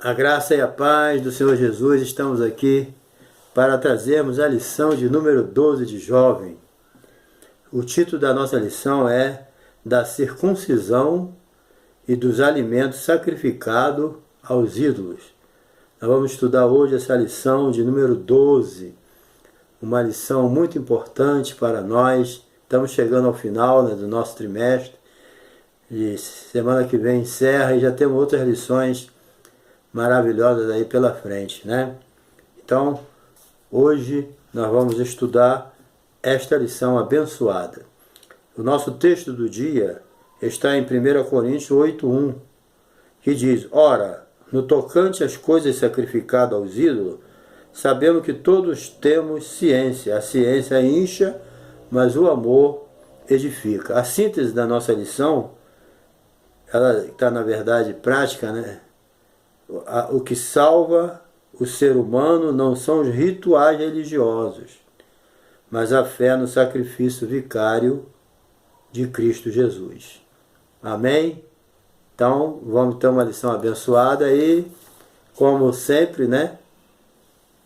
A graça e a paz do Senhor Jesus, estamos aqui para trazermos a lição de número 12 de Jovem. O título da nossa lição é Da circuncisão e dos alimentos sacrificados aos ídolos. Nós vamos estudar hoje essa lição de número 12, uma lição muito importante para nós. Estamos chegando ao final do nosso trimestre e semana que vem encerra e já temos outras lições maravilhosas aí pela frente, né? Então, hoje nós vamos estudar esta lição abençoada. O nosso texto do dia está em 1 Coríntios 8:1, que diz: Ora, no tocante às coisas sacrificadas aos ídolos, sabemos que todos temos ciência. A ciência incha, mas o amor edifica. A síntese da nossa lição, ela está na verdade prática, né? O que salva o ser humano não são os rituais religiosos, mas a fé no sacrifício vicário de Cristo Jesus. Amém? Então, vamos ter uma lição abençoada e, como sempre, né?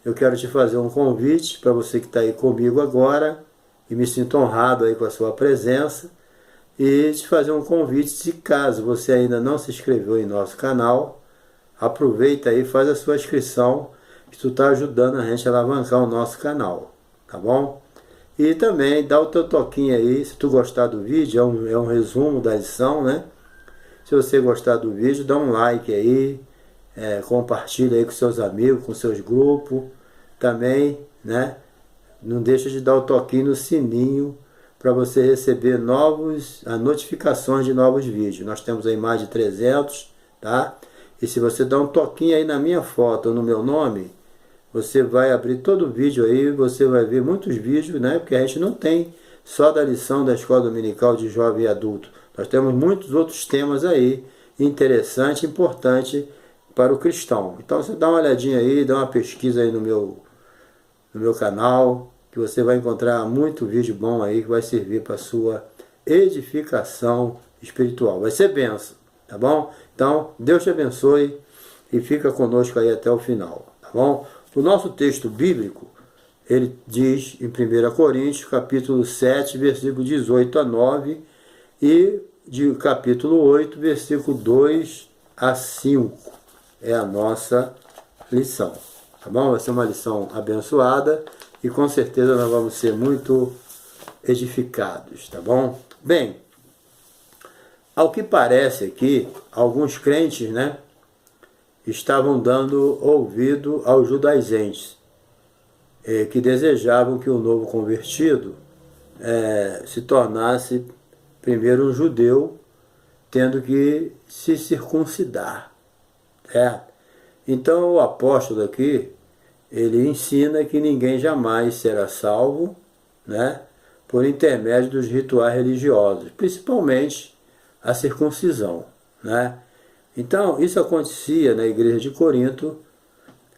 Eu quero te fazer um convite para você que está aí comigo agora, e me sinto honrado aí com a sua presença, e te fazer um convite, se caso você ainda não se inscreveu em nosso canal, aproveita aí, faz a sua inscrição, que tu está ajudando a gente a alavancar o nosso canal, tá bom? E também dá o teu toquinho aí, se tu gostar do vídeo, é um resumo da lição, né? Se você gostar do vídeo, dá um like aí, compartilha aí com seus amigos, com seus grupos, também, né? Não deixa de dar o toquinho no sininho para você receber as notificações de novos vídeos. Nós temos aí mais de 300, tá? E se você dá um toquinho aí na minha foto ou no meu nome, você vai abrir todo o vídeo aí, você vai ver muitos vídeos, né? Porque a gente não tem só da lição da Escola Dominical de Jovem e Adulto. Nós temos muitos outros temas aí, interessante, importante para o cristão. Então você dá uma olhadinha aí, dá uma pesquisa aí no meu canal, que você vai encontrar muito vídeo bom aí que vai servir para a sua edificação espiritual. Vai ser bênção, tá bom? Então, Deus te abençoe e fica conosco aí até o final, tá bom? O nosso texto bíblico, ele diz em 1 Coríntios, capítulo 7, versículo 18 a 9, e de capítulo 8, versículo 2 a 5. É a nossa lição, tá bom? Vai ser uma lição abençoada e com certeza nós vamos ser muito edificados, tá bom? Bem, ao que parece aqui, alguns crentes, né, estavam dando ouvido aos judaizantes, que desejavam que o novo convertido se tornasse primeiro um judeu, tendo que se circuncidar. Então o apóstolo aqui, ele ensina que ninguém jamais será salvo, né, por intermédio dos rituais religiosos, principalmente a circuncisão, né? Então, isso acontecia na igreja de Corinto,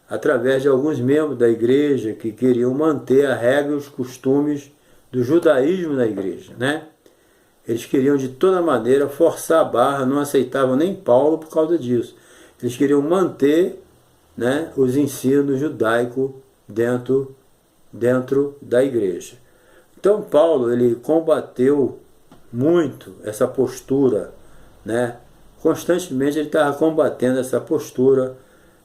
através de alguns membros da igreja que queriam manter a regra e os costumes do judaísmo na igreja, né? Eles queriam de toda maneira forçar a barra, não aceitavam nem Paulo por causa disso. Eles queriam manter, né, os ensinos judaicos dentro da igreja. Então Paulo, ele combateu muito essa postura, né? Constantemente ele estava combatendo essa postura,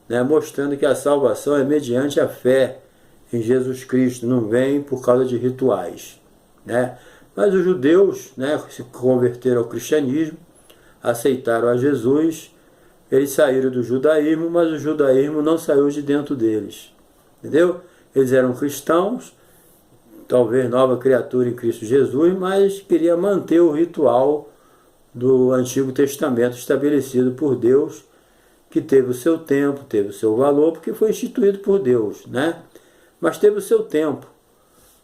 né? Mostrando que a salvação é mediante a fé em Jesus Cristo, não vem por causa de rituais, né? Mas os judeus, né, se converteram ao cristianismo, aceitaram a Jesus, eles saíram do judaísmo, mas o judaísmo não saiu de dentro deles, entendeu? Eles eram cristãos, talvez nova criatura em Cristo Jesus, mas queria manter o ritual do Antigo Testamento estabelecido por Deus, que teve o seu tempo, teve o seu valor, porque foi instituído por Deus, né? Mas teve o seu tempo,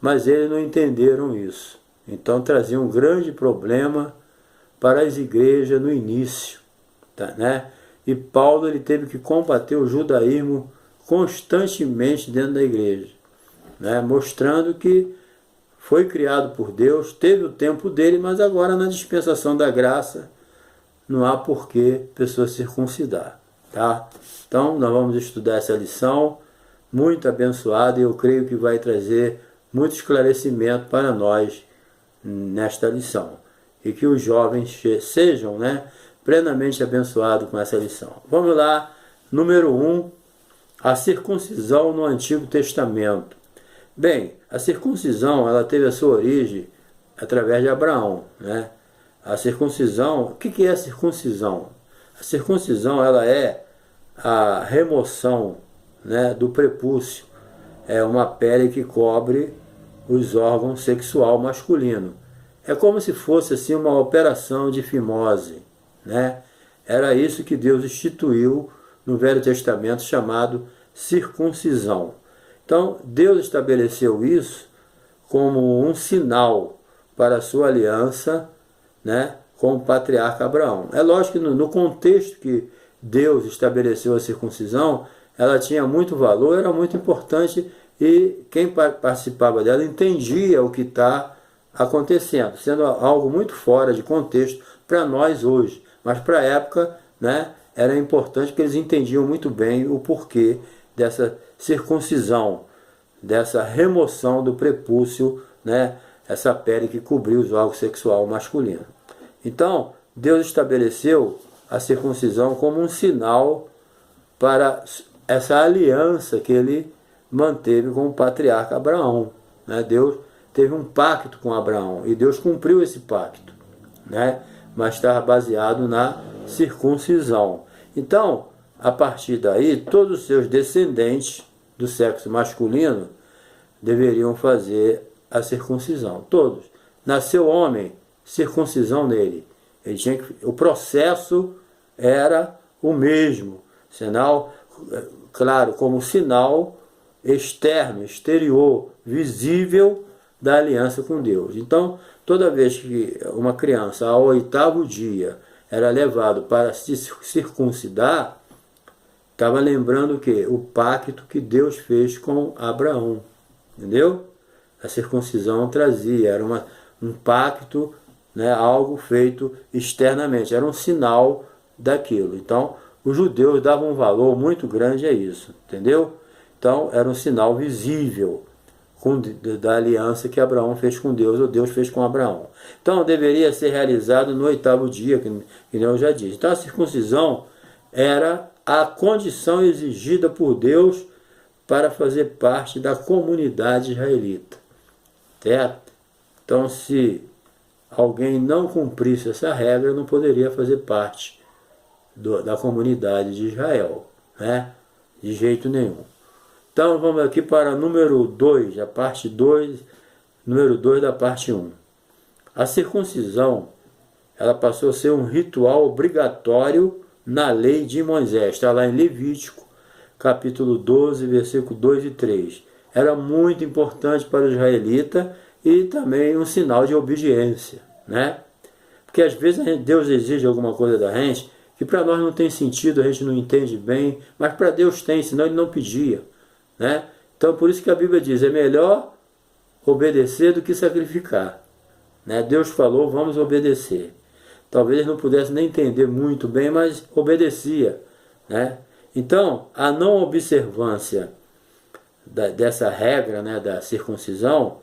mas eles não entenderam isso. Então trazia um grande problema para as igrejas no início, tá, né? E Paulo, ele teve que combater o judaísmo constantemente dentro da igreja, né? Mostrando que foi criado por Deus, teve o tempo dele, mas agora na dispensação da graça não há por que pessoa circuncidar. tá? Então, nós vamos estudar essa lição, muito abençoada, e eu creio que vai trazer muito esclarecimento para nós nesta lição. E que os jovens sejam, né, plenamente abençoados com essa lição. Vamos lá, número 1, a circuncisão no Antigo Testamento. Bem, a circuncisão, ela teve a sua origem através de Abraão, né? A circuncisão, o que é a circuncisão? A circuncisão, ela é a remoção, né, do prepúcio. É uma pele que cobre os órgãos sexual masculino. É como se fosse assim uma operação de fimose, né? Era isso que Deus instituiu no Velho Testamento, chamado circuncisão. Então, Deus estabeleceu isso como um sinal para a sua aliança, né, com o patriarca Abraão. É lógico que no contexto que Deus estabeleceu a circuncisão, ela tinha muito valor, era muito importante, e quem participava dela entendia o que está acontecendo, sendo algo muito fora de contexto para nós hoje. Mas para a época, né, era importante, porque eles entendiam muito bem o porquê dessa circuncisão, dessa remoção do prepúcio, né, essa pele que cobriu os órgãos sexual masculino. Então, Deus estabeleceu a circuncisão como um sinal para essa aliança que ele manteve com o patriarca Abraão, né? Deus teve um pacto com Abraão e Deus cumpriu esse pacto, né? Mas estava baseado na circuncisão. Então, a partir daí, todos os seus descendentes do sexo masculino deveriam fazer a circuncisão. Todos. Nasceu homem, circuncisão nele. Ele tinha que, o processo era o mesmo, sinal, claro, como sinal externo, exterior, visível da aliança com Deus. Então, toda vez que uma criança, ao 8º dia, era levado para se circuncidar, estava lembrando o quê? O pacto que Deus fez com Abraão. Entendeu? A circuncisão trazia, era um pacto, né, algo feito externamente, era um sinal daquilo. Então, os judeus davam um valor muito grande a isso, entendeu? Então, era um sinal visível da aliança que Abraão fez com Deus, ou Deus fez com Abraão. Então, deveria ser realizado no 8º dia, que eu já disse. Então, a circuncisão era a condição exigida por Deus para fazer parte da comunidade israelita. Certo? Então, se alguém não cumprisse essa regra, não poderia fazer parte da comunidade de Israel, né? De jeito nenhum. Então, vamos aqui para número 2, a parte 2, número 2 da parte 1. A circuncisão, ela passou a ser um ritual obrigatório na lei de Moisés. Está lá em Levítico, capítulo 12, versículo 2 e 3. Era muito importante para o israelita e também um sinal de obediência, né? Porque às vezes Deus exige alguma coisa da gente que para nós não tem sentido, a gente não entende bem, mas para Deus tem, senão ele não pedia, né? Então por isso que a Bíblia diz, é melhor obedecer do que sacrificar, né? Deus falou, vamos obedecer. Talvez ele não pudesse nem entender muito bem, mas obedecia, né? Então, a não observância dessa regra, né, da circuncisão,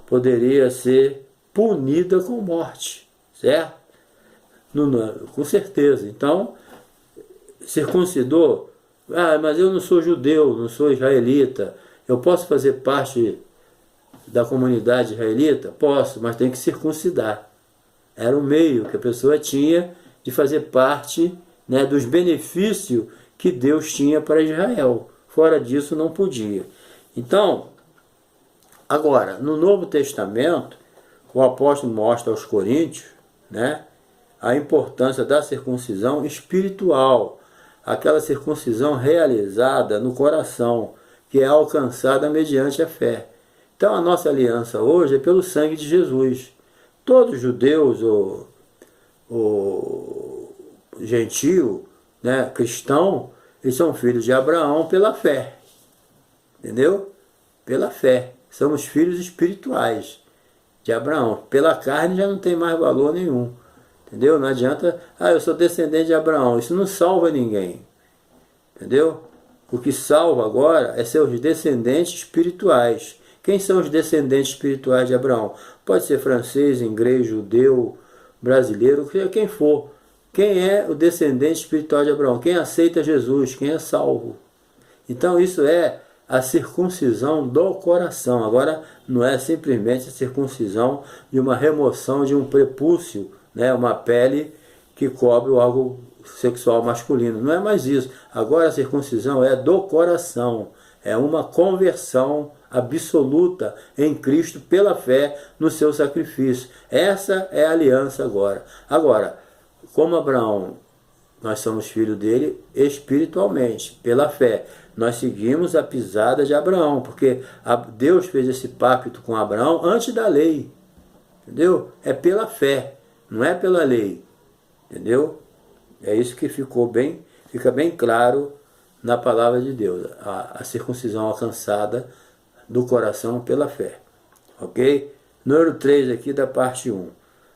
poderia ser punida com morte, certo? Com certeza. Então, circuncidou, mas eu não sou judeu, não sou israelita, eu posso fazer parte da comunidade israelita? Posso, mas tem que circuncidar. Era o meio que a pessoa tinha de fazer parte, né, dos benefícios que Deus tinha para Israel. Fora disso, não podia. Então, agora, no Novo Testamento, o apóstolo mostra aos Coríntios, né, a importância da circuncisão espiritual, aquela circuncisão realizada no coração, que é alcançada mediante a fé. Então, a nossa aliança hoje é pelo sangue de Jesus. Todos os judeus ou gentio, né, cristão, eles são filhos de Abraão pela fé. Entendeu? Pela fé. Somos filhos espirituais de Abraão. Pela carne já não tem mais valor nenhum. Entendeu? Não adianta, eu sou descendente de Abraão. Isso não salva ninguém. entendeu? O que salva agora é seus descendentes espirituais. Quem são os descendentes espirituais de Abraão? Pode ser francês, inglês, judeu, brasileiro, quem for. Quem é o descendente espiritual de Abraão? Quem aceita Jesus, quem é salvo. Então isso é a circuncisão do coração. Agora não é simplesmente a circuncisão de uma remoção de um prepúcio, né, uma pele que cobre o órgão sexual masculino. Não é mais isso. Agora a circuncisão é do coração. É uma conversão absoluta em Cristo pela fé no seu sacrifício. Essa é a aliança agora. Agora, como Abraão, nós somos filhos dele espiritualmente, pela fé. Nós seguimos a pisada de Abraão, porque Deus fez esse pacto com Abraão antes da lei. Entendeu? É pela fé, não é pela lei. Entendeu? É isso que fica bem claro na palavra de Deus. A circuncisão alcançada do coração pela fé. Ok? Número 3 aqui da parte 1.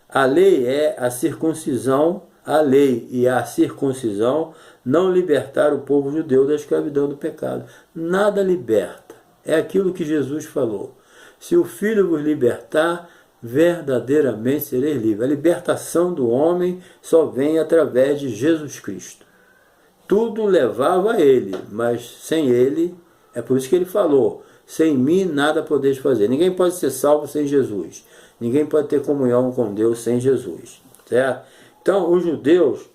A lei é a circuncisão, a lei e a circuncisão não libertaram o povo judeu da escravidão do pecado. Nada liberta. É aquilo que Jesus falou. Se o Filho vos libertar, verdadeiramente sereis livres. A libertação do homem só vem através de Jesus Cristo. Tudo levava a ele, mas sem ele, é por isso que ele falou, sem mim nada podeis fazer. Ninguém pode ser salvo sem Jesus. Ninguém pode ter comunhão com Deus sem Jesus. Certo? Então, os judeus,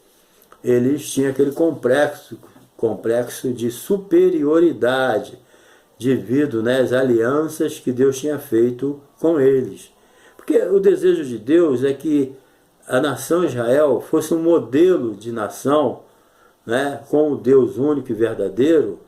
eles tinham aquele complexo de superioridade devido, né, às alianças que Deus tinha feito com eles. Porque o desejo de Deus é que a nação Israel fosse um modelo de nação, né, com o Deus único e verdadeiro,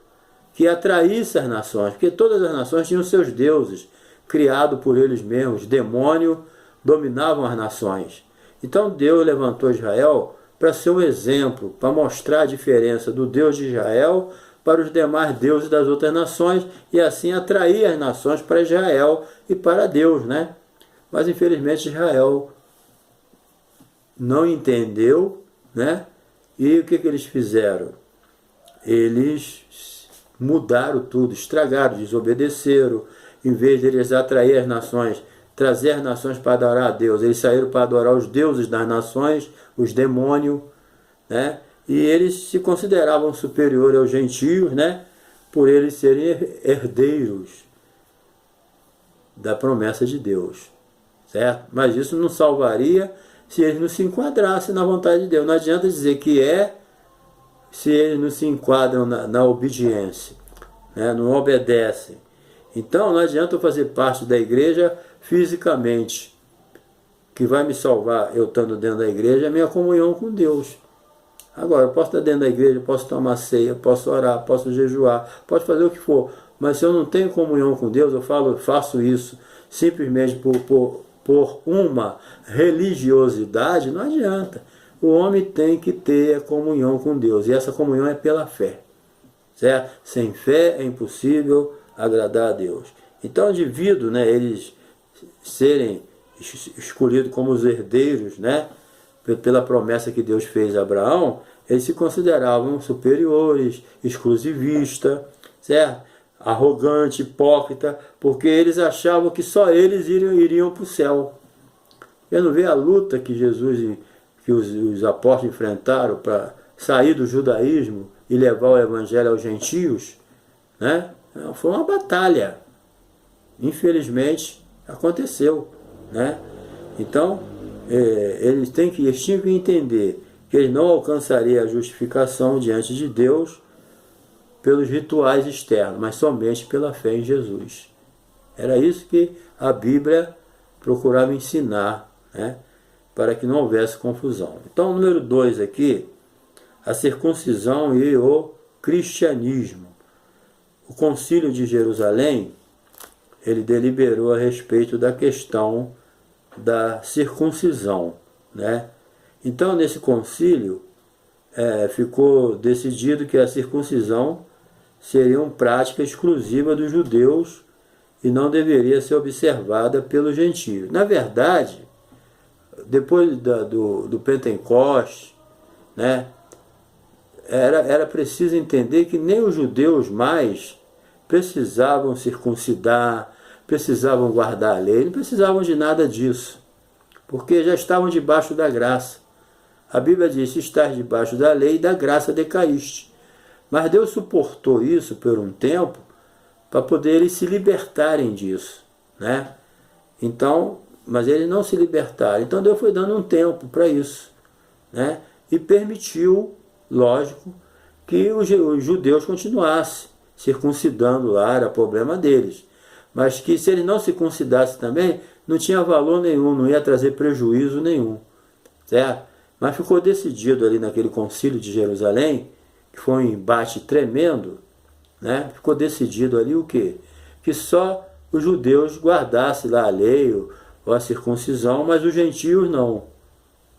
que atraísse as nações, porque todas as nações tinham seus deuses, criados por eles mesmos. Demônio dominavam as nações. Então Deus levantou Israel para ser um exemplo, para mostrar a diferença do Deus de Israel para os demais deuses das outras nações e assim atrair as nações para Israel e para Deus, né? Mas infelizmente Israel não entendeu, né? E o que eles fizeram? Eles mudaram tudo, estragaram, desobedeceram. Em vez de eles atrair as nações, trazer as nações para adorar a Deus, eles saíram para adorar os deuses das nações, os demônios, né? E eles se consideravam superiores aos gentios, né? Por eles serem herdeiros da promessa de Deus, certo? Mas isso não salvaria se eles não se enquadrassem na vontade de Deus. Não adianta dizer que se eles não se enquadram na obediência, né? Não obedecem. Então não adianta eu fazer parte da igreja fisicamente. O que vai me salvar eu estando dentro da igreja é a minha comunhão com Deus. Agora, eu posso estar dentro da igreja, posso tomar ceia, posso orar, posso jejuar, posso fazer o que for. Mas se eu não tenho comunhão com Deus, eu faço isso simplesmente por uma religiosidade, não adianta. O homem tem que ter a comunhão com Deus. E essa comunhão é pela fé. Certo? Sem fé é impossível agradar a Deus. Então, devido, né, eles serem escolhidos como os herdeiros, né, pela promessa que Deus fez a Abraão, eles se consideravam superiores, exclusivistas, certo? Arrogante, hipócrita, porque eles achavam que só eles iriam para o céu. Eu não vejo a luta que Jesus, que os apóstolos enfrentaram para sair do judaísmo e levar o evangelho aos gentios, né? Foi uma batalha. Infelizmente, aconteceu, né? Então, eles tinham que entender que eles não alcançariam a justificação diante de Deus pelos rituais externos, mas somente pela fé em Jesus. Era isso que a Bíblia procurava ensinar, né? Para que não houvesse confusão. Então, número 2 aqui, a circuncisão e o cristianismo. O Concílio de Jerusalém, ele deliberou a respeito da questão da circuncisão, né? Então, nesse concílio, ficou decidido que a circuncisão seria uma prática exclusiva dos judeus e não deveria ser observada pelos gentios. Na verdade, depois do Pentecostes, né, era preciso entender que nem os judeus mais precisavam circuncidar, precisavam guardar a lei, não precisavam de nada disso, porque já estavam debaixo da graça. A Bíblia diz: se estás debaixo da lei, da graça decaíste. Mas Deus suportou isso por um tempo para poder eles se libertarem disso, né? Então, mas eles não se libertaram. Então Deus foi dando um tempo para isso, né? E permitiu, lógico, que os judeus continuassem circuncidando lá, era problema deles. Mas que se eles não se circuncidassem também, não tinha valor nenhum, não ia trazer prejuízo nenhum, certo? Mas ficou decidido ali naquele concílio de Jerusalém, que foi um embate tremendo, né? Ficou decidido ali o quê? Que só os judeus guardassem lá a lei ou a circuncisão, mas os gentios não,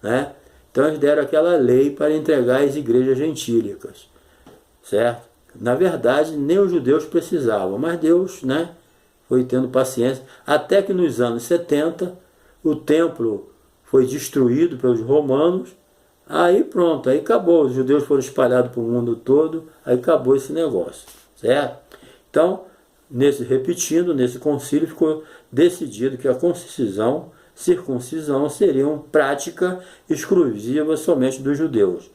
né? Então eles deram aquela lei para entregar às igrejas gentílicas, certo? Na verdade, nem os judeus precisavam, mas Deus, né, foi tendo paciência, até que nos anos 70 o templo foi destruído pelos romanos. Aí pronto, aí acabou, os judeus foram espalhados para o mundo todo, aí acabou esse negócio, certo? Então, repetindo, nesse concílio ficou decidido que a circuncisão seriam prática exclusiva somente dos judeus.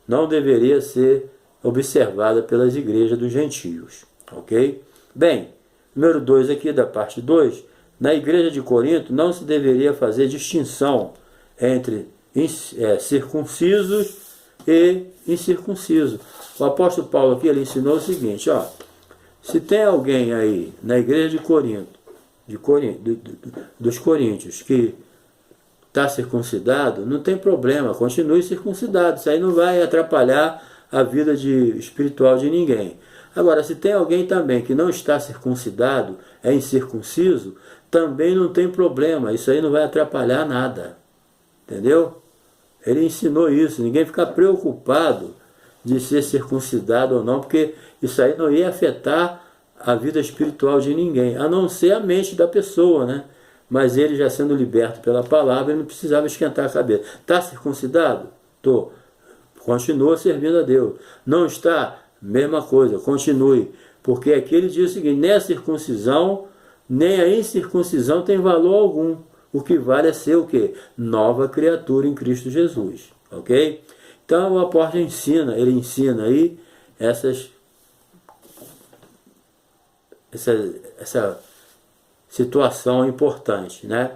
Não deveria ser observada pelas igrejas dos gentios, ok? Bem, número 2 aqui da parte 2, na igreja de Corinto não se deveria fazer distinção entre circuncisos e incircuncisos. O apóstolo Paulo aqui ele ensinou o seguinte, ó: se tem alguém aí na igreja de Corinto, dos coríntios, que está circuncidado, não tem problema, continue circuncidado, isso aí não vai atrapalhar a vida espiritual de ninguém. Agora, se tem alguém também que não está circuncidado, é incircunciso, também não tem problema, isso aí não vai atrapalhar nada, entendeu? Ele ensinou isso, ninguém fica preocupado de ser circuncidado ou não, porque isso aí não ia afetar a vida espiritual de ninguém, a não ser a mente da pessoa, né? Mas ele já sendo liberto pela palavra, ele não precisava esquentar a cabeça. Está circuncidado? Estou. Continua servindo a Deus. Não está? Mesma coisa, continue. Porque aqui ele diz o seguinte: nem a circuncisão, nem a incircuncisão tem valor algum. O que vale é ser o quê? Nova criatura em Cristo Jesus. Ok? Então o apóstolo ele ensina aí essa situação importante, né?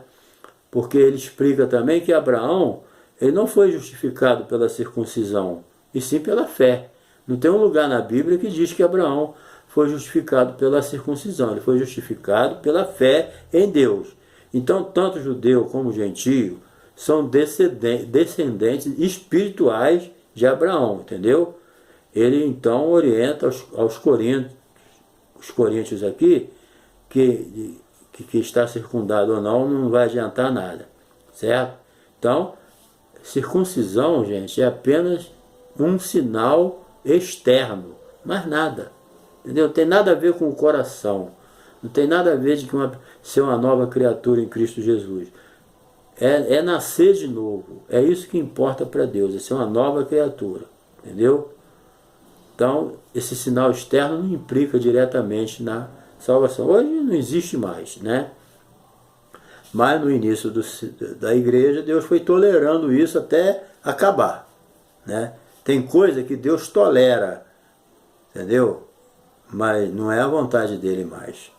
Porque ele explica também que Abraão, ele não foi justificado pela circuncisão, e sim pela fé. Não tem um lugar na Bíblia que diz que Abraão foi justificado pela circuncisão, ele foi justificado pela fé em Deus. Então, tanto judeu como gentio são descendentes espirituais de Abraão, entendeu? Ele então orienta aos coríntios, os coríntios aqui, que está circundado ou não vai adiantar nada, certo? Então, circuncisão, gente, é apenas um sinal externo, mais nada, entendeu? Não tem nada a ver com o coração, não tem nada a ver de ser uma nova criatura em Cristo Jesus. É nascer de novo, é isso que importa para Deus, é ser uma nova criatura, entendeu? Então, esse sinal externo não implica diretamente na salvação. Hoje não existe mais, né? Mas no início da igreja, Deus foi tolerando isso até acabar, né? Tem coisa que Deus tolera, entendeu? Mas não é a vontade dele mais.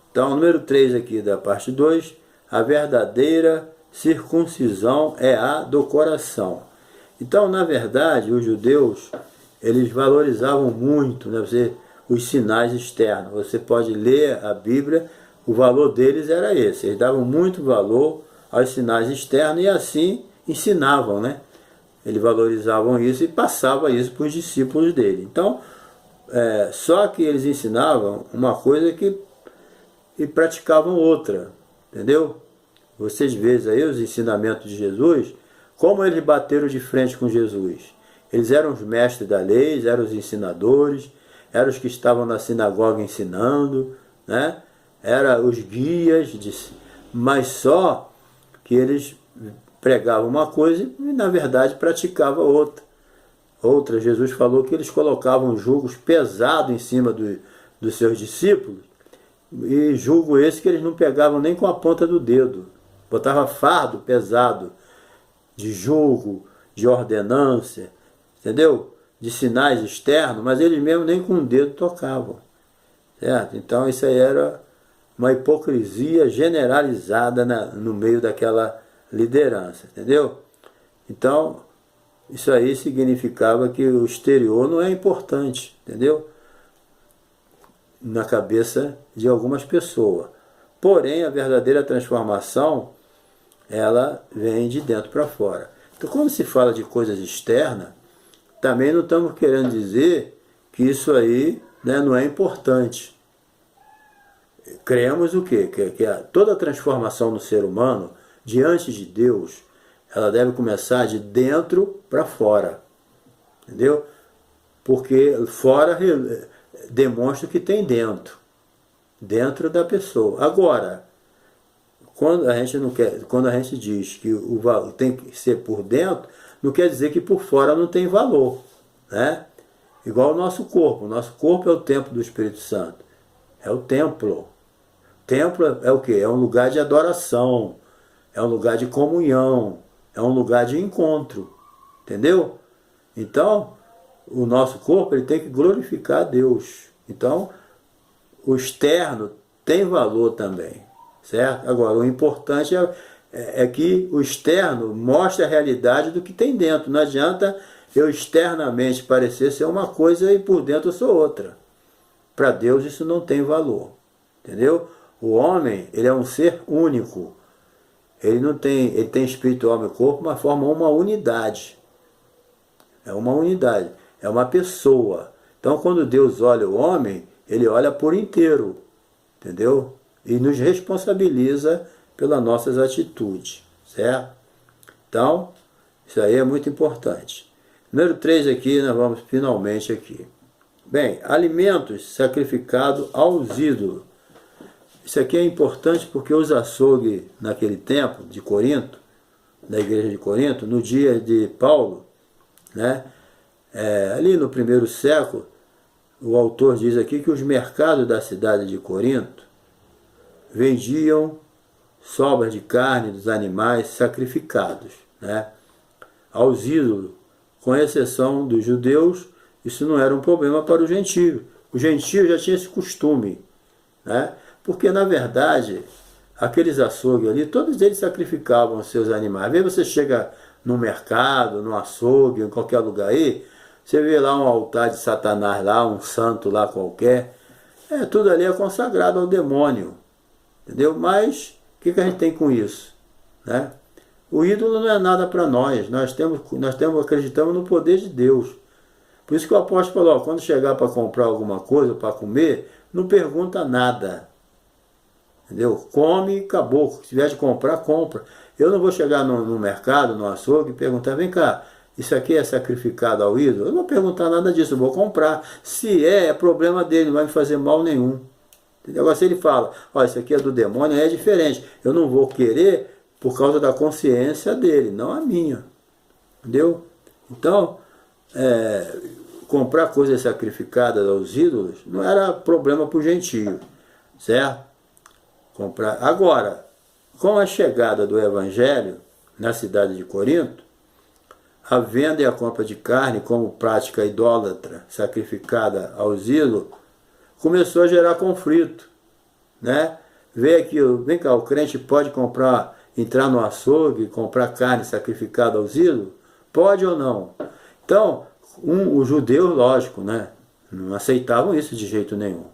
Então, número 3 aqui da parte 2, a verdadeira circuncisão é a do coração. Então, na verdade, os judeus, eles valorizavam muito, né, os sinais externos. Você pode ler a Bíblia, o valor deles era esse. Eles davam muito valor aos sinais externos e assim ensinavam, né? Eles valorizavam isso e passavam isso para os discípulos dele. Então, só que eles ensinavam uma coisa e praticavam outra, entendeu? Vocês veem aí os ensinamentos de Jesus, como eles bateram de frente com Jesus. Eles eram os mestres da lei, eram os ensinadores, eram os que estavam na sinagoga ensinando, né? Eram os guias, mas só que eles pregavam uma coisa e na verdade praticavam outra. Outra, Jesus falou que eles colocavam julgos pesados em cima dos seus discípulos, e julgo esse que eles não pegavam nem com a ponta do dedo. Botava fardo pesado de julgo, de ordenância, entendeu? De sinais externos, mas eles mesmo nem com o dedo tocavam. Certo? Então isso aí era uma hipocrisia generalizada no meio daquela liderança, entendeu? Então, isso aí significava que o exterior não é importante, entendeu? Na cabeça de algumas pessoas. Porém, a verdadeira transformação, ela vem de dentro para fora. Então, quando se fala de coisas externas, também não estamos querendo dizer que isso aí, né, não é importante. Cremos o quê? Que toda transformação no ser humano, diante de Deus, ela deve começar de dentro para fora. Entendeu? Porque fora demonstra o que tem dentro. Dentro da pessoa. Agora, quando a gente diz que o valor tem que ser por dentro, não quer dizer que por fora não tem valor. Né? Igual o nosso corpo. O nosso corpo é o templo do Espírito Santo. É o templo. Templo é o quê? É um lugar de adoração. É um lugar de comunhão. É um lugar de encontro. Entendeu? Então, o nosso corpo ele tem que glorificar a Deus. Então, o externo tem valor também. Certo? Agora, o importante é que o externo mostre a realidade do que tem dentro. Não adianta eu externamente parecer ser uma coisa e por dentro eu sou outra. Para Deus isso não tem valor. Entendeu? O homem, ele é um ser único. Ele tem espírito, alma e corpo, mas forma uma unidade. É uma unidade. É uma pessoa. Então, quando Deus olha o homem, ele olha por inteiro. Entendeu? E nos responsabiliza pelas nossas atitudes. Certo? Então, isso aí é muito importante. Número 3 aqui, nós vamos finalmente aqui. Bem, alimentos sacrificados aos ídolos. Isso aqui é importante porque os açougues naquele tempo de Corinto, da igreja de Corinto, no dia de Paulo, né, ali no primeiro século, o autor diz aqui que os mercados da cidade de Corinto vendiam sobras de carne dos animais sacrificados, né, aos ídolos, com exceção dos judeus. Isso não era um problema para o gentio. O gentio já tinha esse costume, né? Porque, na verdade, aqueles açougues ali, todos eles sacrificavam os seus animais. Às vezes você chega no mercado, no açougue, em qualquer lugar aí, você vê lá um altar de Satanás lá, um santo lá qualquer. Tudo ali é consagrado ao demônio. Entendeu? Mas, o que a gente tem com isso? Né? O ídolo não é nada para nós. Nós acreditamos no poder de Deus. Por isso que o apóstolo falou, quando chegar para comprar alguma coisa, para comer, não pergunta nada. Entendeu? Come e acabou. Se tiver de comprar, compra. Eu não vou chegar no mercado, no açougue, e perguntar, vem cá, isso aqui é sacrificado ao ídolo? Eu não vou perguntar nada disso, eu vou comprar. Se é problema dele, não vai me fazer mal nenhum. Entendeu? Agora se ele fala, isso aqui é do demônio, é diferente. Eu não vou querer por causa da consciência dele, não a minha. Entendeu? Então, comprar coisas sacrificadas aos ídolos não era problema para o gentio, certo? Agora, com a chegada do Evangelho na cidade de Corinto, a venda e a compra de carne como prática idólatra sacrificada aos ídolos começou a gerar conflito, né? Vem cá, o crente pode entrar no açougue e comprar carne sacrificada aos ídolos? Pode ou não? Então, os judeus, lógico, né, não aceitavam isso de jeito nenhum.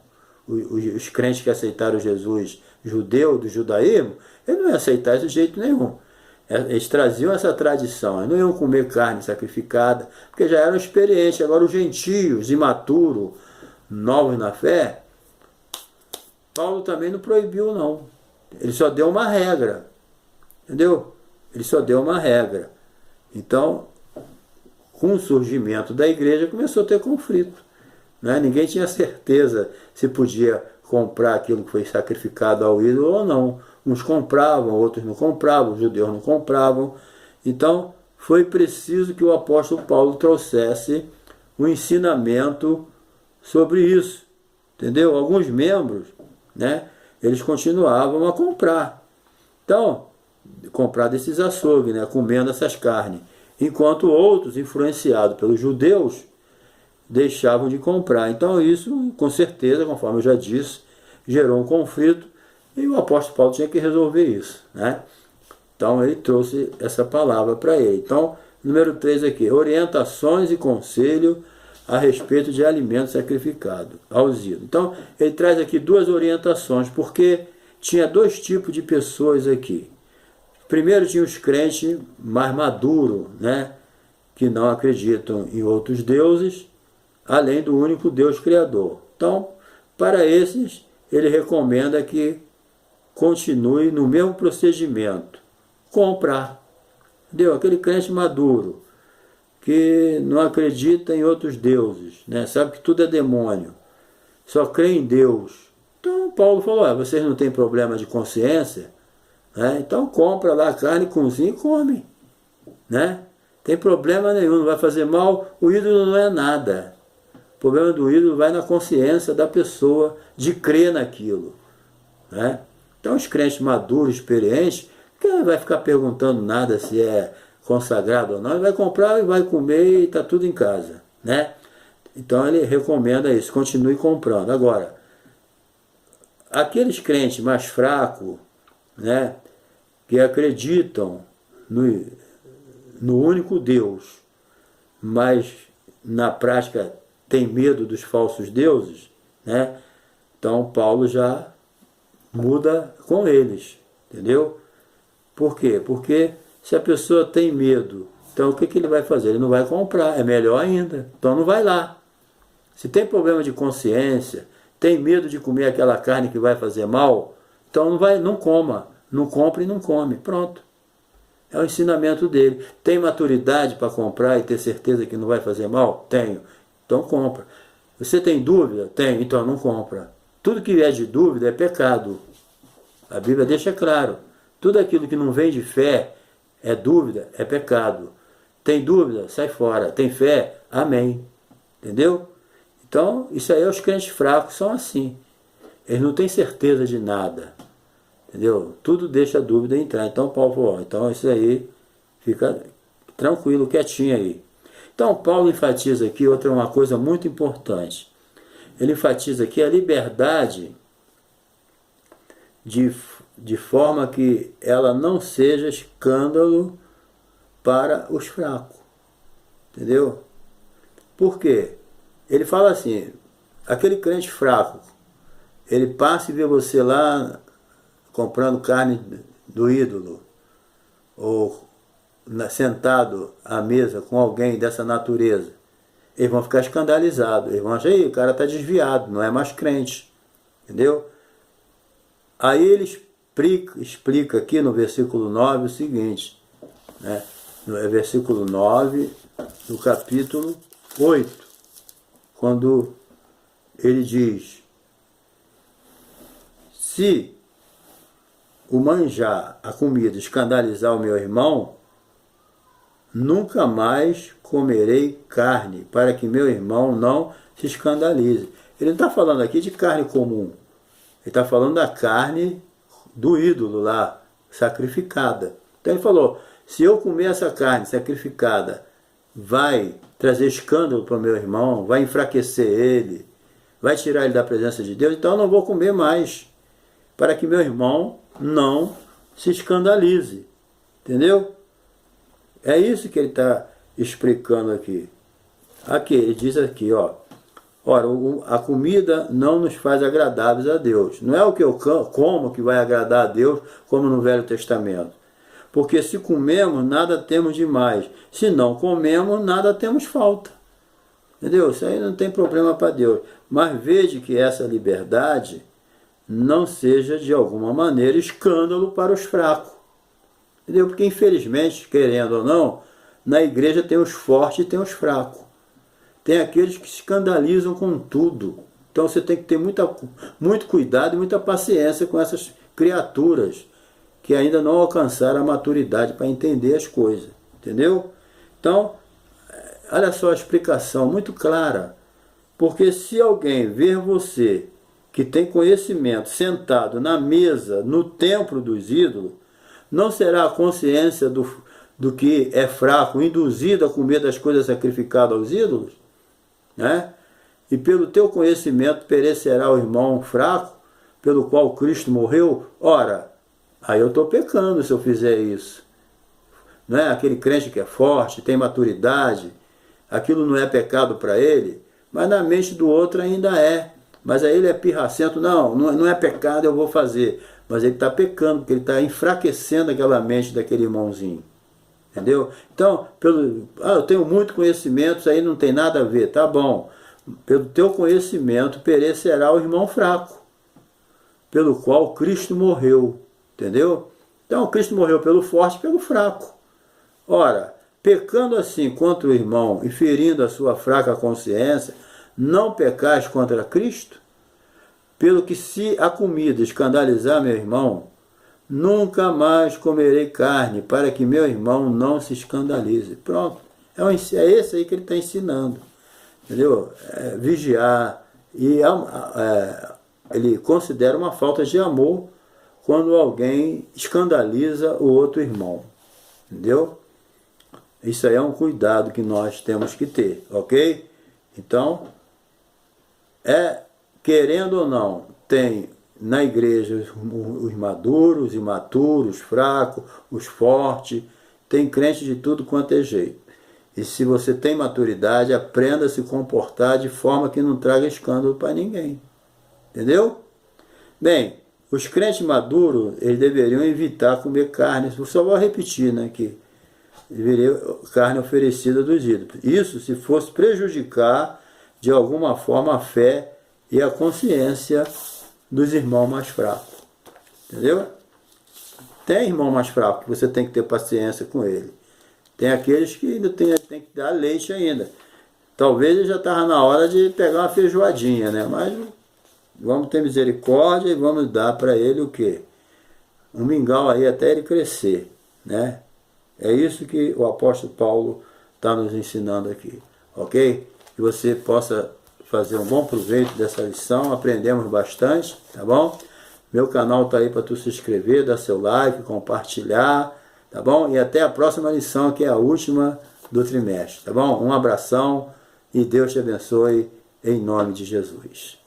Os crentes que aceitaram Jesus judeu, do judaísmo, eles não iam aceitar isso de jeito nenhum. Eles traziam essa tradição, eles não iam comer carne sacrificada, porque já eram experientes. Agora os gentios, imaturos, novos na fé, Paulo também não proibiu não. Ele só deu uma regra. Entendeu? Ele só deu uma regra. Então, com o surgimento da igreja, começou a ter conflito. Né? Ninguém tinha certeza se podia comprar aquilo que foi sacrificado ao ídolo ou não. Uns compravam, outros não compravam, os judeus não compravam. Então, foi preciso que o apóstolo Paulo trouxesse um ensinamento sobre isso, entendeu? Alguns membros, né, eles continuavam a comprar. Então, comprar desses açougues, né, comendo essas carnes. Enquanto outros, influenciados pelos judeus, deixavam de comprar. Então isso, com certeza, conforme eu já disse, gerou um conflito e o apóstolo Paulo tinha que resolver isso, né? Então ele trouxe essa palavra para ele. Então, número 3 aqui, orientações e conselho a respeito de alimentos sacrificados aos ídolos. Então, ele traz aqui duas orientações, porque tinha dois tipos de pessoas aqui. Primeiro tinha os crentes mais maduros, né, que não acreditam em outros deuses, além do único Deus Criador. Então, para esses, ele recomenda que continue no mesmo procedimento, comprar. Entendeu? Aquele crente maduro, que não acredita em outros deuses, né, sabe que tudo é demônio, só crê em Deus. Então, Paulo falou, vocês não têm problema de consciência? Então compra lá a carne, cozinha e come, né? Tem problema nenhum, não vai fazer mal, o ídolo não é nada. O problema do ídolo vai na consciência da pessoa de crer naquilo, né? Então os crentes maduros, experientes, que vai ficar perguntando nada se é consagrado ou não, ele vai comprar e vai comer e está tudo em casa, né? Então ele recomenda isso, continue comprando. Agora, aqueles crentes mais fracos, né, que acreditam no único Deus, mas na prática tem medo dos falsos deuses, né? Então Paulo já muda com eles, entendeu? Por quê? Porque se a pessoa tem medo, então o que ele vai fazer? Ele não vai comprar, é melhor ainda, então não vai lá. Se tem problema de consciência, tem medo de comer aquela carne que vai fazer mal, então não coma, não compre e não come, pronto. É o ensinamento dele. Tem maturidade para comprar e ter certeza que não vai fazer mal? Tenho. Então compra. Você tem dúvida? Tem. Então não compra. Tudo que é de dúvida é pecado. A Bíblia deixa claro. Tudo aquilo que não vem de fé é dúvida, é pecado. Tem dúvida? Sai fora. Tem fé? Amém. Entendeu? Então, isso aí, os crentes fracos são assim. Eles não têm certeza de nada. Entendeu? Tudo deixa a dúvida entrar. Então Paulo falou, então isso aí fica tranquilo, quietinho aí. Então Paulo enfatiza aqui uma coisa muito importante. Ele enfatiza aqui a liberdade de forma que ela não seja escândalo para os fracos. Entendeu? Por quê? Ele fala assim, aquele crente fraco, ele passa e vê você lá comprando carne do ídolo, ou sentado à mesa com alguém dessa natureza, eles vão ficar escandalizados, eles vão achar, o cara está desviado, não é mais crente, entendeu? Aí ele explica aqui no versículo 9 o seguinte, né? No versículo 9 do capítulo 8, quando ele diz, se o manjar, a comida, escandalizar o meu irmão, nunca mais comerei carne, para que meu irmão não se escandalize. Ele não está falando aqui de carne comum, ele está falando da carne do ídolo lá, sacrificada. Então ele falou, se eu comer essa carne sacrificada, vai trazer escândalo para o meu irmão, vai enfraquecer ele, vai tirar ele da presença de Deus, então eu não vou comer mais, para que meu irmão não se escandalize. Entendeu? É isso que ele está explicando aqui. Aqui, ele diz aqui, ó. Ora, a comida não nos faz agradáveis a Deus. Não é o que eu como que vai agradar a Deus, como no Velho Testamento. Porque se comemos, nada temos demais. Se não comemos, nada temos falta. Entendeu? Isso aí não tem problema para Deus. Mas veja que essa liberdade não seja de alguma maneira escândalo para os fracos. Entendeu? Porque infelizmente, querendo ou não, na igreja tem os fortes e tem os fracos. Tem aqueles que se escandalizam com tudo. Então você tem que ter muito cuidado e muita paciência com essas criaturas que ainda não alcançaram a maturidade para entender as coisas. Entendeu? Então, olha só a explicação muito clara. Porque se alguém ver você, que tem conhecimento, sentado na mesa, no templo dos ídolos, não será a consciência do que é fraco, induzido a comer das coisas sacrificadas aos ídolos? Né? E pelo teu conhecimento perecerá o irmão fraco, pelo qual Cristo morreu? Ora, aí eu estou pecando se eu fizer isso. Não é? Aquele crente que é forte, tem maturidade, aquilo não é pecado para ele, mas na mente do outro ainda é. Mas aí ele é pirracento, não é pecado, eu vou fazer. Mas ele está pecando, porque ele está enfraquecendo aquela mente daquele irmãozinho. Entendeu? Então, eu tenho muito conhecimento, isso aí não tem nada a ver, tá bom. Pelo teu conhecimento perecerá o irmão fraco, pelo qual Cristo morreu. Entendeu? Então, Cristo morreu pelo forte e pelo fraco. Ora, pecando assim contra o irmão e ferindo a sua fraca consciência, não pecais contra Cristo? Pelo que se a comida escandalizar meu irmão, nunca mais comerei carne, para que meu irmão não se escandalize. Pronto. É esse aí que ele está ensinando. Entendeu? Vigiar. E ele considera uma falta de amor quando alguém escandaliza o outro irmão. Entendeu? Isso aí é um cuidado que nós temos que ter, ok? Então, querendo ou não, tem na igreja os maduros, os imaturos, os fracos, os fortes, tem crente de tudo quanto é jeito. E se você tem maturidade, aprenda a se comportar de forma que não traga escândalo para ninguém. Entendeu? Bem, os crentes maduros, eles deveriam evitar comer carne. Eu só vou repetir, né, que deveria carne oferecida dos ídolos. Isso se fosse prejudicar de alguma forma a fé e a consciência dos irmãos mais fracos. Entendeu? Tem irmão mais fraco que você tem que ter paciência com ele. Tem aqueles que ainda tem que dar leite ainda. Talvez ele já estava na hora de pegar uma feijoadinha, né? Mas vamos ter misericórdia e vamos dar para ele o quê? Um mingau aí até ele crescer, né? É isso que o apóstolo Paulo está nos ensinando aqui, ok? Que você possa fazer um bom proveito dessa lição, aprendemos bastante, tá bom? Meu canal está aí para tu se inscrever, dar seu like, compartilhar, tá bom? E até a próxima lição, que é a última do trimestre, tá bom? Um abração e Deus te abençoe em nome de Jesus.